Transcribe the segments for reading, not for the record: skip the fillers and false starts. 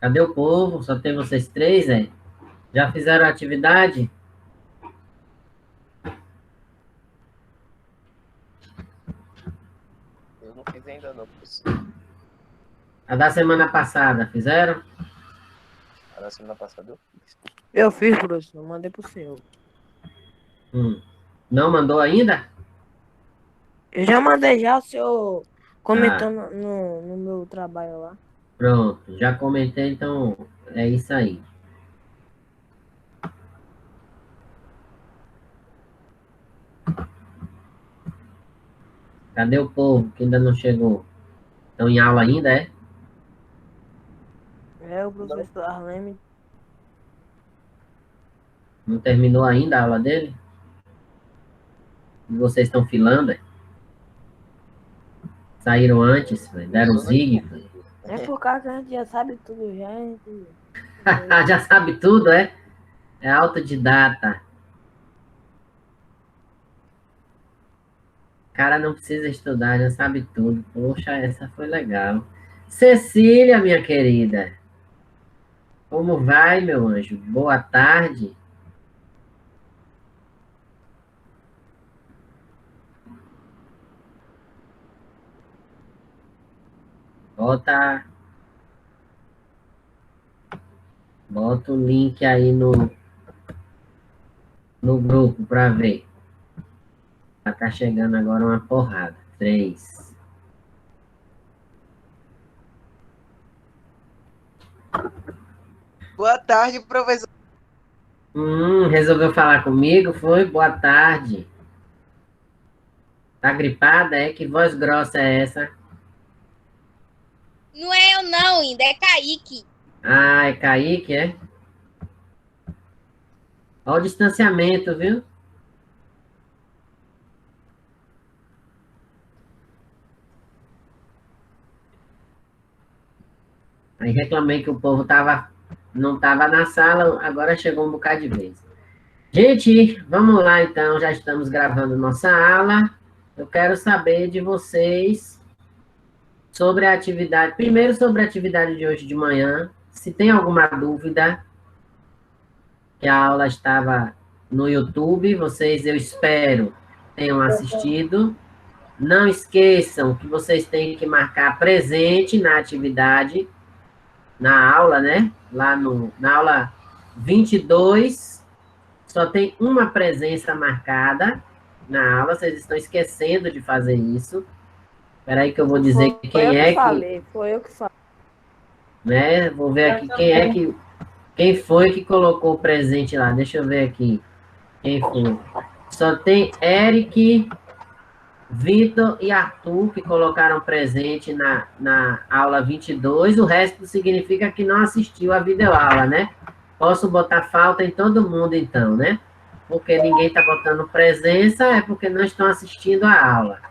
Cadê o povo? Só tem vocês três, é? Já fizeram a atividade? Eu não fiz ainda não, professor. A da semana passada, fizeram? A da semana passada eu fiz. Eu fiz, professor. Mandei pro senhor. Não mandou ainda? Eu já mandei já, o senhor Ah, comentou no meu trabalho lá. pronto. Já comentei, então é isso aí. Cadê o povo que ainda não chegou? Estão em aula ainda, é? É, o professor Arleme. Não terminou ainda a aula dele? E vocês estão filando, é? Saíram antes, deram zig. É por causa que a gente já sabe tudo já. Já sabe tudo, é? É autodidata. O cara não precisa estudar, já sabe tudo. Poxa, essa foi legal. Cecília, minha querida. Como vai, meu anjo? Boa tarde. Bota o link aí no grupo para ver. Tá chegando agora uma porrada. 3. Boa tarde, professor. Resolveu falar comigo? Foi? Boa tarde. Tá gripada? É? Que voz grossa é essa? Não é eu não, ainda é Kaique. Ah, é Kaique, é? Olha o distanciamento, viu? Aí reclamei que o povo não tava na sala, agora chegou um bocado de vez. Gente, vamos lá então, já estamos gravando nossa aula. Eu quero saber de vocês sobre a atividade, primeiro sobre a atividade de hoje de manhã, se tem alguma dúvida, que a aula estava no YouTube, vocês, eu espero, tenham assistido. Não esqueçam que vocês têm que marcar presente na atividade, na aula, né? Na aula 22, só tem uma presença marcada na aula, vocês estão esquecendo de fazer isso. Espera aí que eu vou dizer quem é que... Foi eu que falei. Né? Vou ver aqui quem foi que colocou o presente lá. Deixa eu ver aqui. Quem foi? Só tem Eric, Vitor e Arthur que colocaram presente na aula 22. O resto significa que não assistiu a videoaula, né? Posso botar falta em todo mundo, então, né? Porque ninguém está botando presença, é porque não estão assistindo a aula.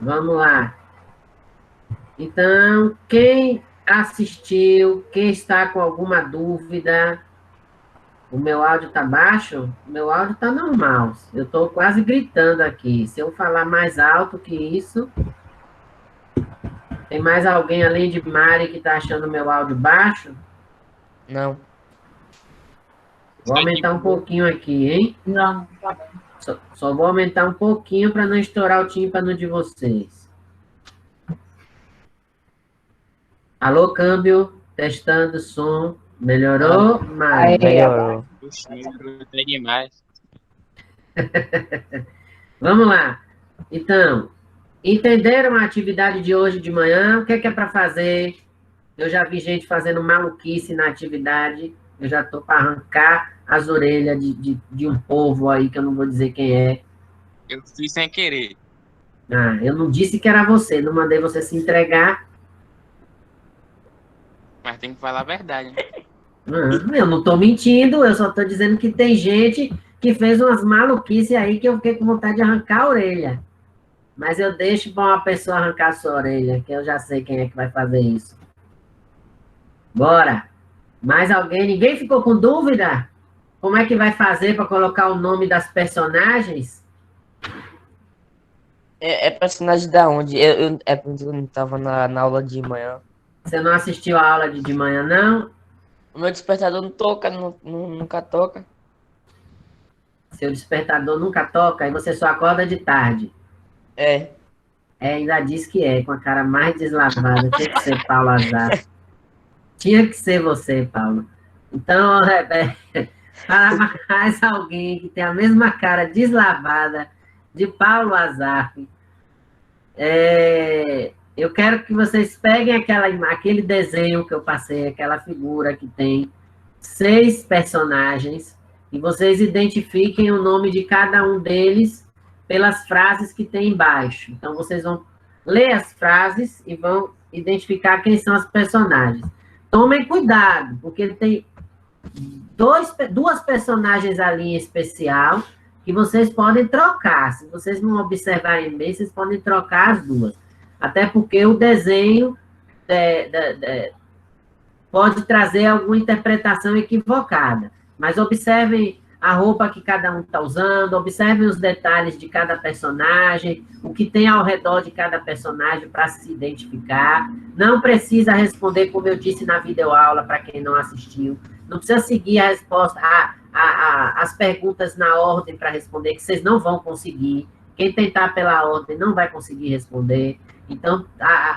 Vamos lá. Então, quem assistiu, quem está com alguma dúvida, o meu áudio está baixo? O meu áudio está normal. Eu estou quase gritando aqui. Se eu falar mais alto que isso... Tem mais alguém além de Mari que está achando o meu áudio baixo? Não. Vou aumentar um pouquinho aqui, hein? Não. Só vou aumentar um pouquinho para não estourar o tímpano de vocês. Alô, câmbio, testando som. Melhorou, Mari? Melhorou. É demais. Vamos lá. Então, entenderam a atividade de hoje de manhã? O que é para fazer? Eu já vi gente fazendo maluquice na atividade. Eu já estou para arrancar as orelhas de um povo aí, que eu não vou dizer quem é. Eu fiz sem querer. Ah, eu não disse que era você, não mandei você se entregar. Mas tem que falar a verdade. Eu não estou mentindo, eu só estou dizendo que tem gente que fez umas maluquices aí que eu fiquei com vontade de arrancar a orelha. Mas eu deixo para uma pessoa arrancar a sua orelha, que eu já sei quem é que vai fazer isso. Bora! Mais alguém? Ninguém ficou com dúvida? Como é que vai fazer para colocar o nome das personagens? É personagem da onde? É porque eu não tava na aula de manhã. Você não assistiu a aula de manhã, não? O meu despertador não toca, nunca toca. Seu despertador nunca toca e você só acorda de tarde. É. É, ainda diz que é, com a cara mais deslavada. Tinha que ser Paulo Azar. Tinha que ser você, Paulo. Então, para mais alguém que tem a mesma cara deslavada de Paulo Azar, eu quero que vocês peguem aquele desenho que eu passei, aquela figura que tem 6 personagens, e vocês identifiquem o nome de cada um deles pelas frases que tem embaixo. Então, vocês vão ler as frases e vão identificar quem são os personagens. Tomem cuidado, porque tem duas personagens ali em especial que vocês podem trocar. Se vocês não observarem bem, vocês podem trocar as duas. Até porque o desenho pode trazer alguma interpretação equivocada. Mas observem a roupa que cada um está usando, observem os detalhes de cada personagem, o que tem ao redor de cada personagem para se identificar. Não precisa responder, como eu disse na videoaula, para quem não assistiu. Não precisa seguir a resposta, as perguntas na ordem para responder, que vocês não vão conseguir. Quem tentar pela ordem não vai conseguir responder. Então,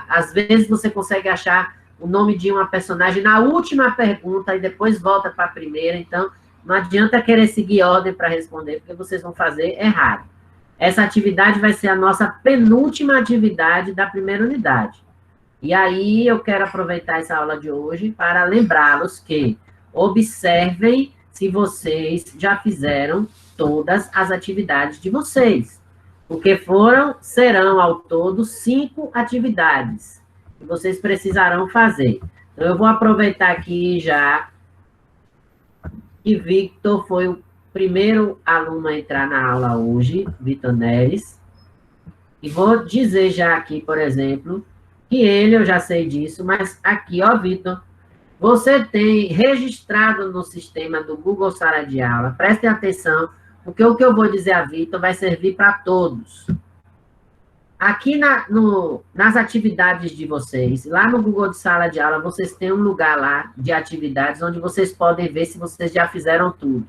às vezes você consegue achar o nome de uma personagem na última pergunta e depois volta para a primeira. Então, não adianta querer seguir ordem para responder, porque vocês vão fazer errado. Essa atividade vai ser a nossa penúltima atividade da primeira unidade. E aí, eu quero aproveitar essa aula de hoje para lembrá-los que observem se vocês já fizeram todas as atividades de vocês. Porque serão ao todo 5 atividades que vocês precisarão fazer. Então, eu vou aproveitar aqui já que Victor foi o primeiro aluno a entrar na aula hoje, Victor Neres. E vou dizer já aqui, por exemplo, que eu já sei disso, mas aqui, ó, Victor, você tem registrado no sistema do Google Sala de Aula, prestem atenção, porque o que eu vou dizer a Victor vai servir para todos. Aqui nas atividades de vocês, lá no Google de Sala de Aula, vocês têm um lugar lá de atividades onde vocês podem ver se vocês já fizeram tudo.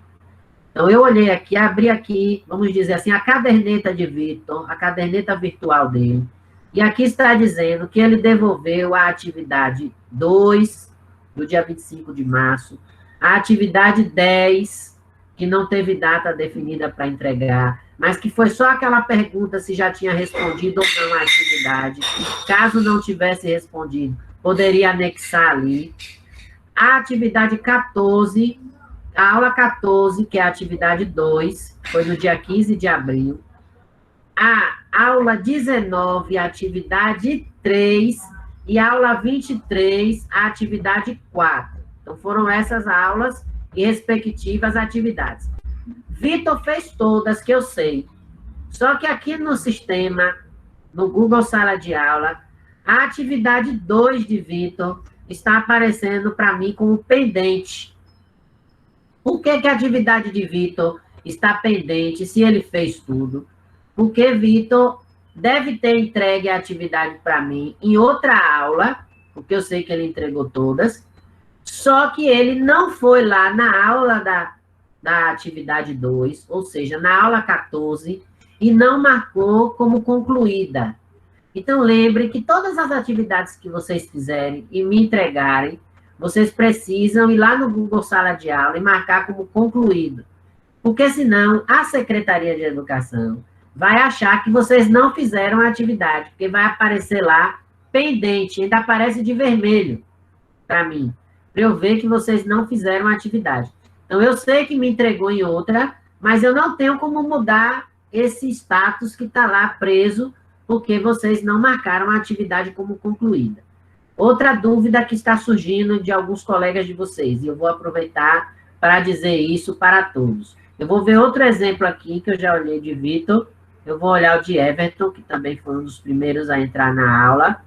Então, eu olhei aqui, abri aqui, vamos dizer assim, a caderneta de Victor, a caderneta virtual dele, e aqui está dizendo que ele devolveu a atividade 2, do dia 25 de março, a atividade 10, que não teve data definida para entregar, mas que foi só aquela pergunta se já tinha respondido ou não a atividade. Caso não tivesse respondido, poderia anexar ali. A atividade 14, a aula 14, que é a atividade 2, foi no dia 15 de abril. A aula 19, a atividade 3, e a aula 23, a atividade 4. Então, foram essas aulas e respectivas atividades. Victor fez todas, que eu sei. Só que aqui no sistema, no Google Sala de Aula, a atividade 2 de Victor está aparecendo para mim como pendente. Por que a atividade de Victor está pendente, se ele fez tudo? Porque Victor deve ter entregue a atividade para mim em outra aula, porque eu sei que ele entregou todas, só que ele não foi lá na aula da atividade 2, ou seja, na aula 14, e não marcou como concluída. Então, lembre que todas as atividades que vocês fizerem e me entregarem, vocês precisam ir lá no Google Sala de Aula e marcar como concluído. Porque senão a Secretaria de Educação vai achar que vocês não fizeram a atividade, porque vai aparecer lá pendente, ainda aparece de vermelho para mim, para eu ver que vocês não fizeram a atividade. Então, eu sei que me entregou em outra, mas eu não tenho como mudar esse status que está lá preso, porque vocês não marcaram a atividade como concluída. Outra dúvida que está surgindo de alguns colegas de vocês, e eu vou aproveitar para dizer isso para todos. Eu vou ver outro exemplo aqui, que eu já olhei de Victor, eu vou olhar o de Everton, que também foi um dos primeiros a entrar na aula,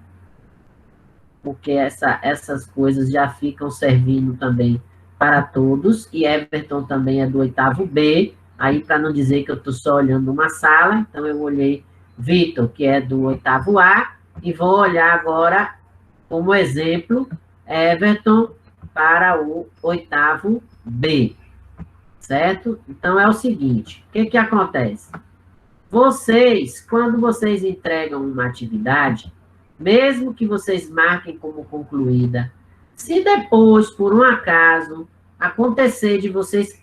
porque essas coisas já ficam servindo também para todos, e Everton também é do 8º B, aí para não dizer que eu estou só olhando uma sala, então eu olhei Vitor, que é do 8º A, e vou olhar agora como exemplo Everton para o 8º B, certo? Então, é o seguinte, o que acontece? Vocês, quando vocês entregam uma atividade, mesmo que vocês marquem como concluída, se depois, por um acaso, acontecer de vocês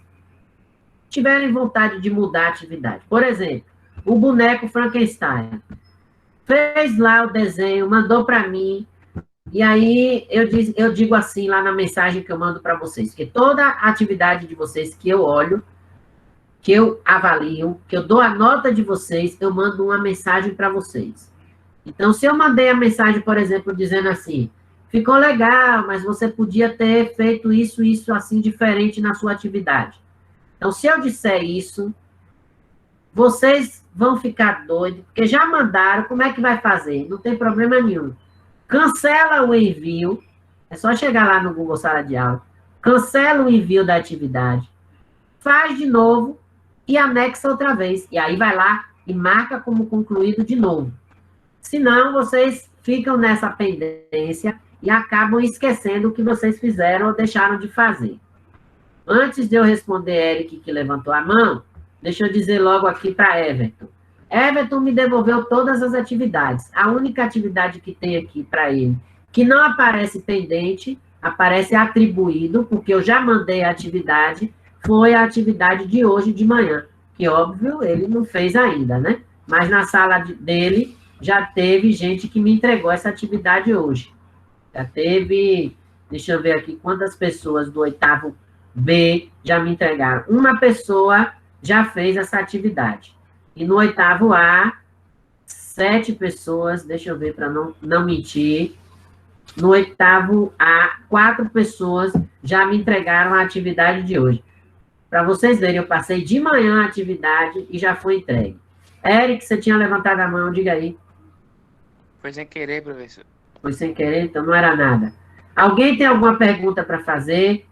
tiverem vontade de mudar a atividade, por exemplo, o boneco Frankenstein, fez lá o desenho, mandou para mim, e aí eu digo assim lá na mensagem que eu mando para vocês, que toda atividade de vocês que eu olho, que eu avalio, que eu dou a nota de vocês, eu mando uma mensagem para vocês. Então, se eu mandei a mensagem, por exemplo, dizendo assim, ficou legal, mas você podia ter feito isso, assim, diferente na sua atividade. Então, se eu disser isso, vocês vão ficar doidos, porque já mandaram, como é que vai fazer? Não tem problema nenhum. Cancela o envio, é só chegar lá no Google Sala de Aula, cancela o envio da atividade, faz de novo e anexa outra vez. E aí vai lá e marca como concluído de novo. Senão, vocês ficam nessa pendência e acabam esquecendo o que vocês fizeram ou deixaram de fazer. Antes de eu responder Eric, que levantou a mão, deixa eu dizer logo aqui para Everton. Everton me devolveu todas as atividades. A única atividade que tem aqui para ele, que não aparece pendente, aparece atribuído, porque eu já mandei a atividade, foi a atividade de hoje de manhã, que, óbvio, ele não fez ainda, né? Mas na sala dele já teve gente que me entregou essa atividade hoje. Já teve, deixa eu ver aqui, quantas pessoas do 8º B já me entregaram. Uma pessoa já fez essa atividade. E no 8º A, 7 pessoas, deixa eu ver para não mentir, no 8º A, 4 pessoas já me entregaram a atividade de hoje. Para vocês verem, eu passei de manhã a atividade e já foi entregue. Eric, você tinha levantado a mão, diga aí. Foi sem querer, professor. Foi sem querer, então não era nada. Alguém tem alguma pergunta para fazer?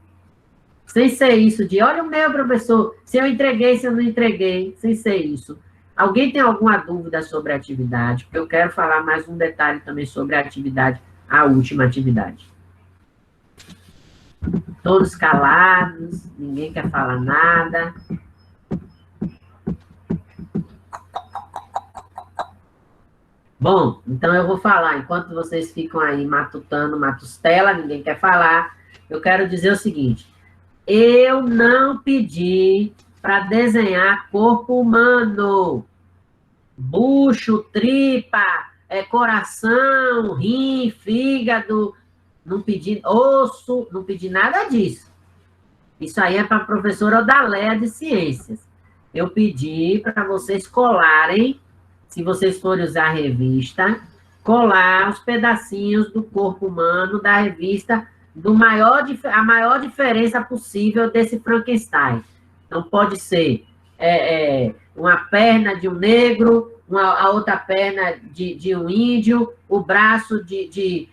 Sem ser isso de, olha o meu, professor, se eu entreguei, se eu não entreguei, sem ser isso. Alguém tem alguma dúvida sobre a atividade? Porque eu quero falar mais um detalhe também sobre a atividade, a última atividade. Todos calados, ninguém quer falar nada. Bom, então eu vou falar, enquanto vocês ficam aí matutando, matustela, ninguém quer falar, eu quero dizer o seguinte, eu não pedi para desenhar corpo humano, bucho, tripa, coração, rim, fígado, não pedi osso, não pedi nada disso. Isso aí é para a professora Odaléia de Ciências. Eu pedi para vocês colarem, se vocês forem usar a revista, colar os pedacinhos do corpo humano da revista, a maior diferença possível desse Frankenstein. Então, pode ser uma perna de um negro, a outra perna de um índio, o braço de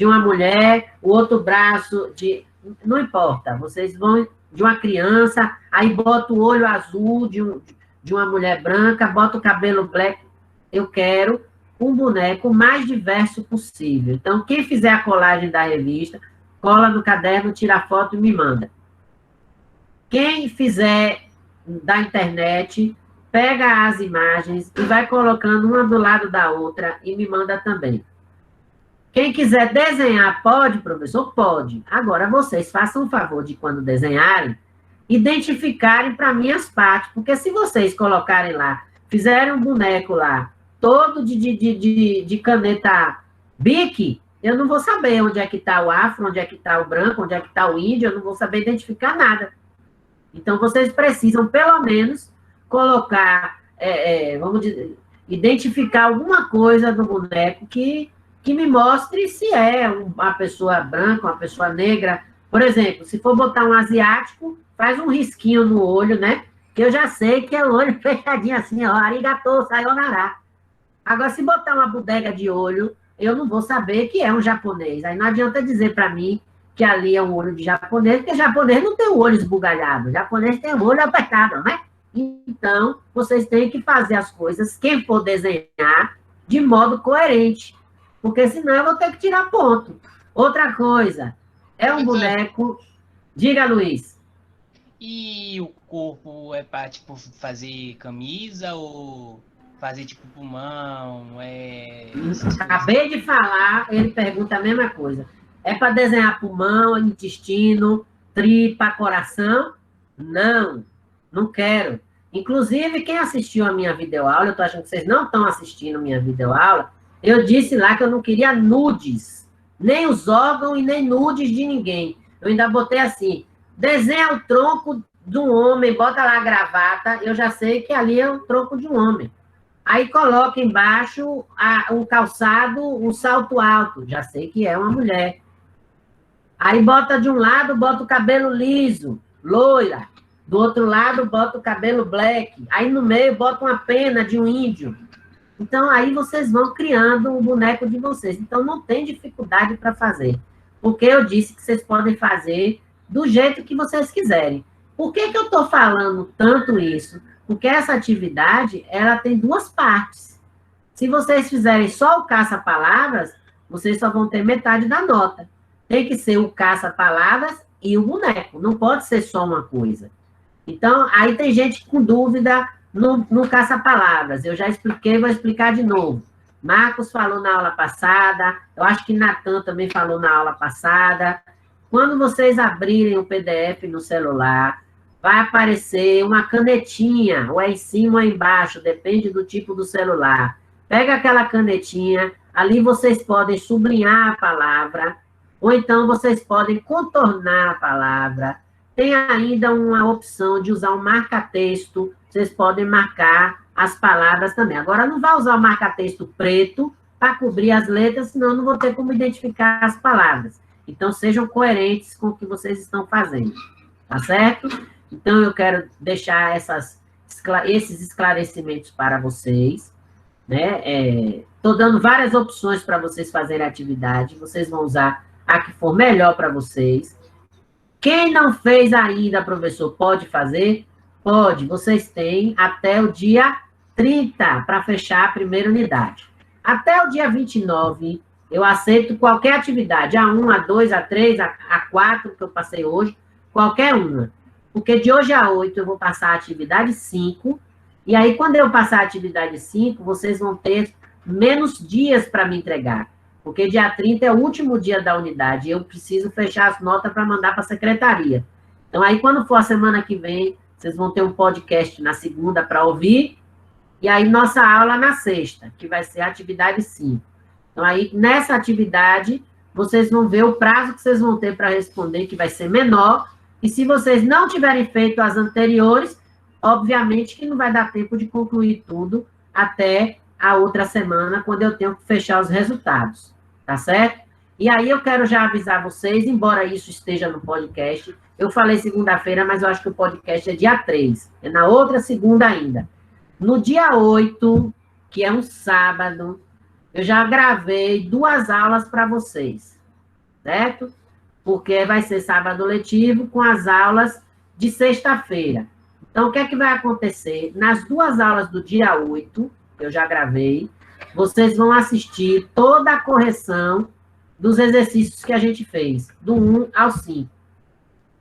uma mulher, o outro braço de... Não importa, vocês vão de uma criança, aí bota o olho azul de uma mulher branca, bota o cabelo black. Eu quero um boneco mais diverso possível. Então, quem fizer a colagem da revista, cola no caderno, tira a foto e me manda. Quem fizer da internet, pega as imagens e vai colocando uma do lado da outra e me manda também. Quem quiser desenhar, pode, professor? Pode. Agora, vocês façam o favor de, quando desenharem, identificarem para mim as partes, porque se vocês colocarem lá, fizerem um boneco lá, todo de caneta Bic, eu não vou saber onde é que está o afro, onde é que está o branco, onde é que está o índio, eu não vou saber identificar nada. Então, vocês precisam, pelo menos, colocar, vamos dizer, identificar alguma coisa do boneco que me mostre se é uma pessoa branca, uma pessoa negra. Por exemplo, se for botar um asiático, faz um risquinho no olho, né? Que eu já sei que é o olho fechadinho assim, ó, arigatou, sayonara. Agora, se botar uma bodega de olho, eu não vou saber que é um japonês. Aí não adianta dizer para mim que ali é um olho de japonês, porque japonês não tem o olho esbugalhado. Japonês tem o olho apertado, né? Então, vocês têm que fazer as coisas, quem for desenhar, de modo coerente. Porque senão eu vou ter que tirar ponto. Outra coisa, é um boneco... Diga, Luiz. E o corpo é pra, tipo, fazer camisa ou fazer, tipo, pulmão? Acabei de falar, ele pergunta a mesma coisa. É para desenhar pulmão, intestino, tripa, coração? Não, não quero. Inclusive, quem assistiu a minha videoaula, eu estou achando que vocês não estão assistindo a minha videoaula, eu disse lá que eu não queria nudes, nem os órgãos e nem nudes de ninguém. Eu ainda botei assim, desenha o tronco de um homem, bota lá a gravata, eu já sei que ali é o tronco de um homem. Aí coloca embaixo um calçado, um salto alto, já sei que é uma mulher. Aí bota de um lado, bota o cabelo liso, loira. Do outro lado, bota o cabelo black. Aí no meio, bota uma pena de um índio. Então, aí vocês vão criando o boneco de vocês. Então, não tem dificuldade para fazer. Porque eu disse que vocês podem fazer do jeito que vocês quiserem. Por que eu estou falando tanto isso? Porque essa atividade, ela tem duas partes. Se vocês fizerem só o caça-palavras, vocês só vão ter metade da nota. Tem que ser o caça-palavras e o boneco. Não pode ser só uma coisa. Então, aí tem gente com dúvida no caça-palavras. Eu já expliquei, vou explicar de novo. Marcos falou na aula passada, eu acho que Natan também falou na aula passada. Quando vocês abrirem o PDF no celular, vai aparecer uma canetinha, ou é em cima ou é embaixo, depende do tipo do celular. Pega aquela canetinha, ali vocês podem sublinhar a palavra, ou então vocês podem contornar a palavra. Tem ainda uma opção de usar um marca-texto, vocês podem marcar as palavras também. Agora, não vai usar o marca-texto preto para cobrir as letras, senão eu não vou ter como identificar as palavras. Então, sejam coerentes com o que vocês estão fazendo, tá certo? Então, eu quero deixar esses esclarecimentos para vocês, né? Estou dando várias opções para vocês fazerem a atividade, vocês vão usar a que for melhor para vocês. Quem não fez ainda, professor, pode fazer? Pode, vocês têm até o dia 30 para fechar a primeira unidade. Até o dia 29, eu aceito qualquer atividade, A1, A2, A3, A4, que eu passei hoje, qualquer uma. Porque de hoje a 8 eu vou passar a atividade 5, e aí quando eu passar a atividade 5, vocês vão ter menos dias para me entregar. Porque dia 30 é o último dia da unidade, e eu preciso fechar as notas para mandar para a secretaria. Então, aí, quando for a semana que vem, vocês vão ter um podcast na segunda para ouvir, e aí nossa aula na sexta, que vai ser a atividade 5. Então, aí, nessa atividade, vocês vão ver o prazo que vocês vão ter para responder, que vai ser menor, e se vocês não tiverem feito as anteriores, obviamente que não vai dar tempo de concluir tudo até a outra semana, quando eu tenho que fechar os resultados, tá certo? E aí eu quero já avisar vocês, embora isso esteja no podcast, eu falei segunda-feira, mas eu acho que o podcast é dia 3, é na outra segunda ainda. No dia 8, que é um sábado, eu já gravei 2 aulas para vocês, certo? Porque vai ser sábado letivo com as aulas de sexta-feira. Então, o que é que vai acontecer? Nas 2 aulas do dia 8, eu já gravei, vocês vão assistir toda a correção dos exercícios que a gente fez, do 1 ao 5,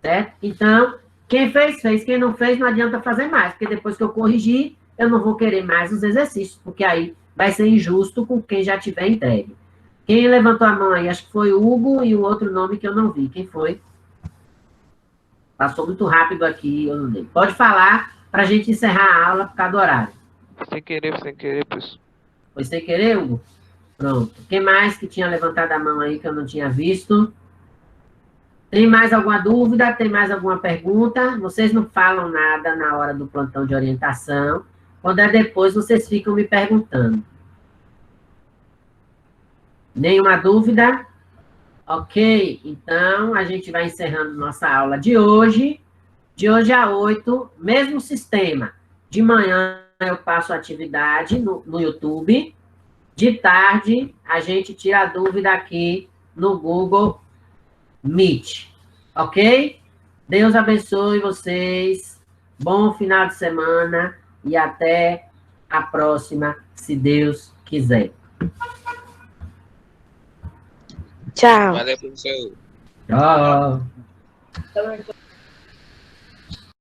certo? Então, quem fez, fez. Quem não fez, não adianta fazer mais, porque depois que eu corrigir, eu não vou querer mais os exercícios, porque aí vai ser injusto com quem já tiver entregue. Quem levantou a mão aí? Acho que foi o Hugo e o outro nome que eu não vi. Quem foi? Passou muito rápido aqui, eu não dei. Pode falar para a gente encerrar a aula por causa do horário. Sem querer, professor. Foi sem querer, Hugo? Pronto. Quem mais que tinha levantado a mão aí que eu não tinha visto? Tem mais alguma dúvida? Tem mais alguma pergunta? Vocês não falam nada na hora do plantão de orientação. Quando é depois, vocês ficam me perguntando. Nenhuma dúvida? Ok. Então, a gente vai encerrando nossa aula de hoje. De hoje a 8, mesmo sistema. De manhã, eu passo a atividade no YouTube. De tarde, a gente tira a dúvida aqui no Google Meet. Ok? Deus abençoe vocês. Bom final de semana e até a próxima, se Deus quiser. Tchau. Valeu, professor. Tchau.